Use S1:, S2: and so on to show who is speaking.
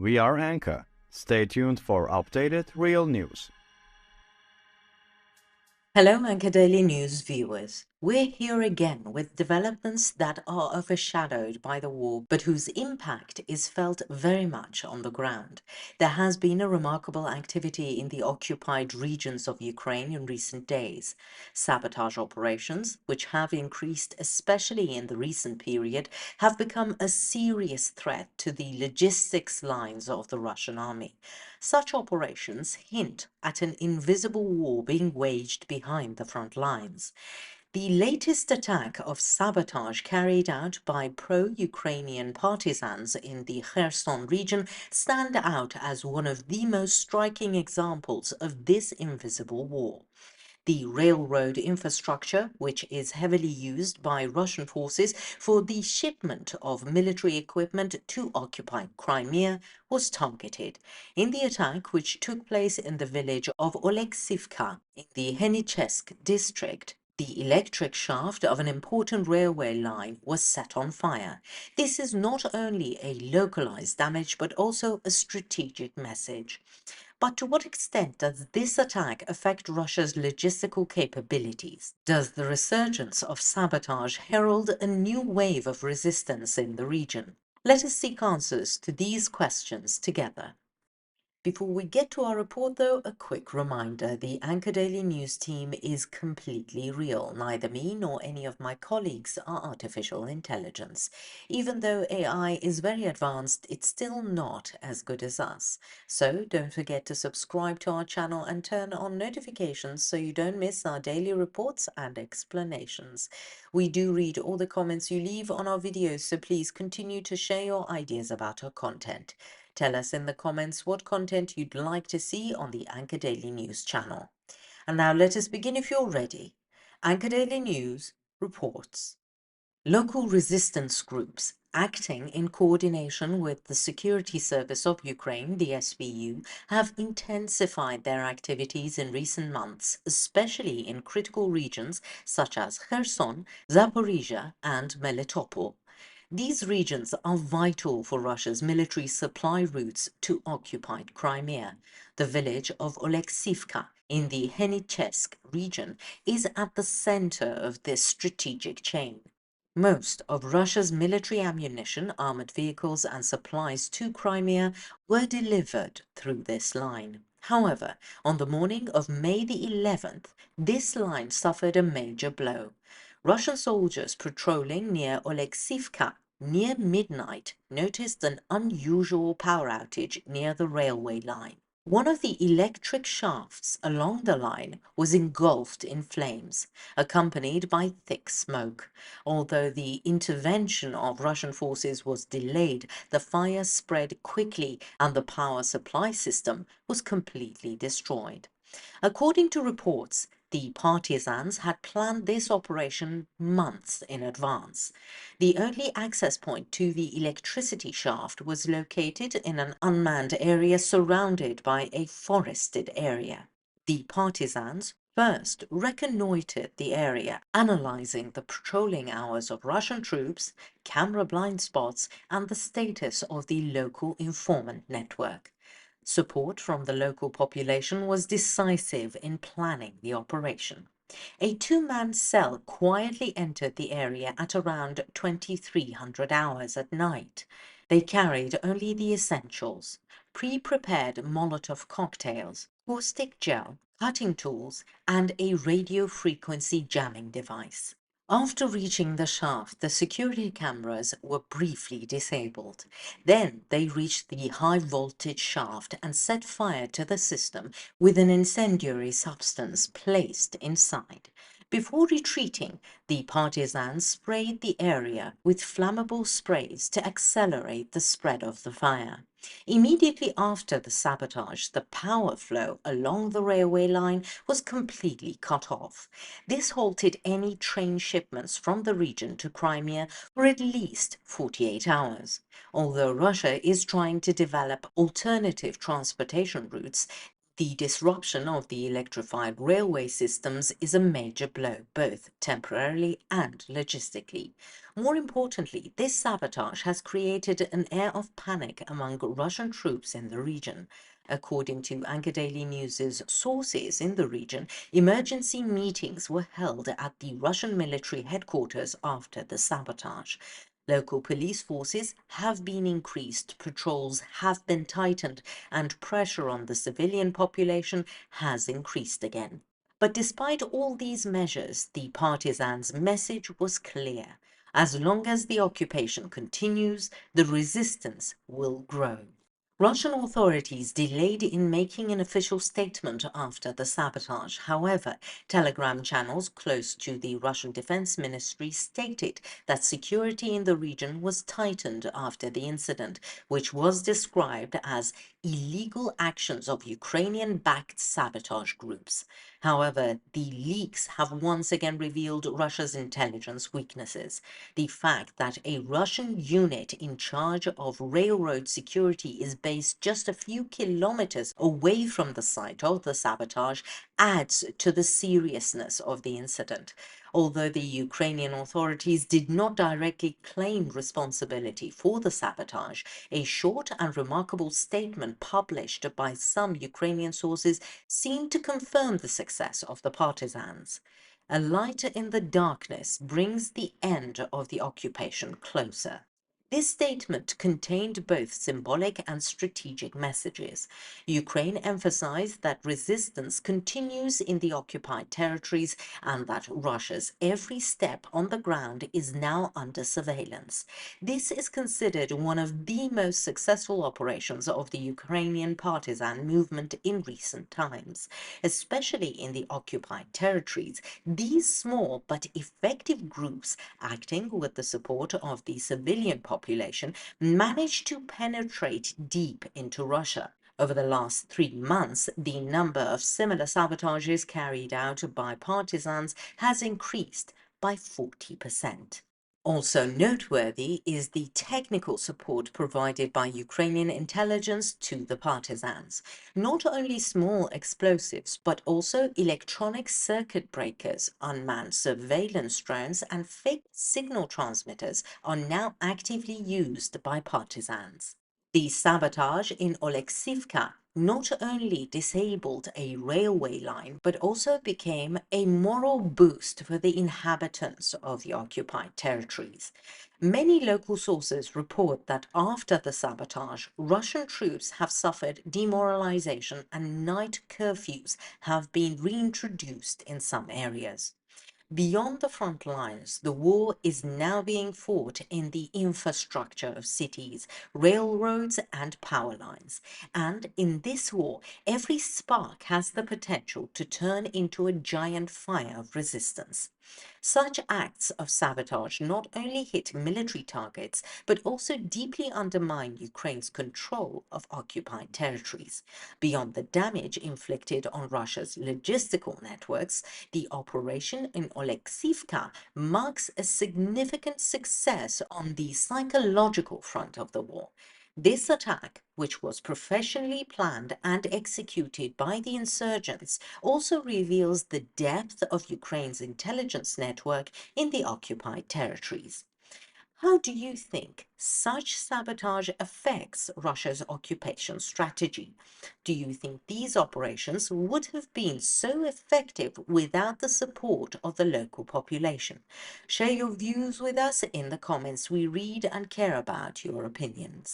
S1: We are Anka. Stay tuned for updated real news.
S2: Hello, Anka Daily News viewers. We're here again with developments that are overshadowed by the war, but whose impact is felt very much on the ground. There has been a remarkable activity in the occupied regions of Ukraine in recent days. Sabotage operations, which have increased especially in the recent period, have become a serious threat to the logistics lines of the Russian army. Such operations hint at an invisible war being waged behind the front lines. The latest attack of sabotage carried out by pro-Ukrainian partisans in the Kherson region stand out as one of the most striking examples of this invisible war. The railroad infrastructure, which is heavily used by Russian forces for the shipment of military equipment to occupied Crimea, was targeted. In the attack, which took place in the village of Oleksivka in the Henichesk district, the electric shaft of an important railway line was set on fire. This is not only a localized damage, but also a strategic message. But to what extent does this attack affect Russia's logistical capabilities? Does the resurgence of sabotage herald a new wave of resistance in the region? Let us seek answers to these questions together. Before we get to our report, though, a quick reminder. The Anka Daily News team is completely real. Neither me nor any of my colleagues are artificial intelligence. Even though AI is very advanced, it's still not as good as us. So don't forget to subscribe to our channel and turn on notifications so you don't miss our daily reports and explanations. We do read all the comments you leave on our videos, so please continue to share your ideas about our content. Tell us in the comments what content you'd like to see on the Anka Daily News channel. And now let us begin if you're ready. Anka Daily News reports. Local resistance groups acting in coordination with the Security Service of Ukraine, the SBU, have intensified their activities in recent months, especially in critical regions such as Kherson, Zaporizhia, and Melitopol. These regions are vital for Russia's military supply routes to occupied Crimea. The village of Oleksivka in the Henichesk region is at the center of this strategic chain. Most of Russia's military ammunition, armored vehicles, and supplies to Crimea were delivered through this line. However, on the morning of May the 11th, this line suffered a major blow. Russian soldiers patrolling near Oleksivka near midnight noticed an unusual power outage near the railway line. One of the electric shafts along the line was engulfed in flames, accompanied by thick smoke. Although the intervention of Russian forces was delayed, the fire spread quickly and the power supply system was completely destroyed. According to reports, the partisans had planned this operation months in advance. The only access point to the electricity shaft was located in an unmanned area surrounded by a forested area. The partisans first reconnoitered the area, analyzing the patrolling hours of Russian troops, camera blind spots, and the status of the local informant network. Support from the local population was decisive in planning the operation. A two-man cell quietly entered the area at around 2300 hours at night. They carried only the essentials: pre-prepared Molotov cocktails, caustic gel, cutting tools, and a radio frequency jamming device. After reaching the shaft, the security cameras were briefly disabled. Then they reached the high-voltage shaft and set fire to the system with an incendiary substance placed inside. Before retreating, the partisans sprayed the area with flammable sprays to accelerate the spread of the fire. Immediately after the sabotage, the power flow along the railway line was completely cut off. This halted any train shipments from the region to Crimea for at least 48 hours. Although Russia is trying to develop alternative transportation routes, The disruption of the electrified railway systems is a major blow, both temporarily and logistically. More importantly, this sabotage has created an air of panic among Russian troops in the region. According to Anka Daily News's sources in the region, emergency meetings were held at the Russian military headquarters after the sabotage. Local police forces have been increased, patrols have been tightened, and pressure on the civilian population has increased again. But despite all these measures, the partisans' message was clear. As long as the occupation continues, the resistance will grow. Russian authorities delayed in making an official statement after the sabotage. However, Telegram channels close to the Russian Defense Ministry stated that security in the region was tightened after the incident, which was described as illegal actions of Ukrainian-backed sabotage groups. However, the leaks have once again revealed Russia's intelligence weaknesses. The fact that a Russian unit in charge of railroad security is based just a few kilometers away from the site of the sabotage adds to the seriousness of the incident. Although the Ukrainian authorities did not directly claim responsibility for the sabotage, a short and remarkable statement published by some Ukrainian sources seemed to confirm the success of the partisans. A light in the darkness brings the end of the occupation closer. This statement contained both symbolic and strategic messages. Ukraine emphasized that resistance continues in the occupied territories and that Russia's every step on the ground is now under surveillance. This is considered one of the most successful operations of the Ukrainian partisan movement in recent times. Especially in the occupied territories, these small but effective groups, acting with the support of the civilian population, managed to penetrate deep into Russia. Over the last 3 months, the number of similar sabotages carried out by partisans has increased by 40%. Also noteworthy is the technical support provided by Ukrainian intelligence to the partisans. Not only small explosives, but also electronic circuit breakers, unmanned surveillance drones, and fake signal transmitters are now actively used by partisans. The sabotage in Oleksivka not only disabled a railway line, but also became a moral boost for the inhabitants of the occupied territories. Many local sources report that after the sabotage, Russian troops have suffered demoralization and night curfews have been reintroduced in some areas. Beyond the front lines, the war is now being fought in the infrastructure of cities, railroads, and power lines. And in this war, every spark has the potential to turn into a giant fire of resistance. Such acts of sabotage not only hit military targets, but also deeply undermine Ukraine's control of occupied territories. Beyond the damage inflicted on Russia's logistical networks, the operation in Oleksivka marks a significant success on the psychological front of the war. This attack, which was professionally planned and executed by the insurgents, also reveals the depth of Ukraine's intelligence network in the occupied territories. How do you think such sabotage affects Russia's occupation strategy? Do you think these operations would have been so effective without the support of the local population? Share your views with us in the comments. We read and care about your opinions.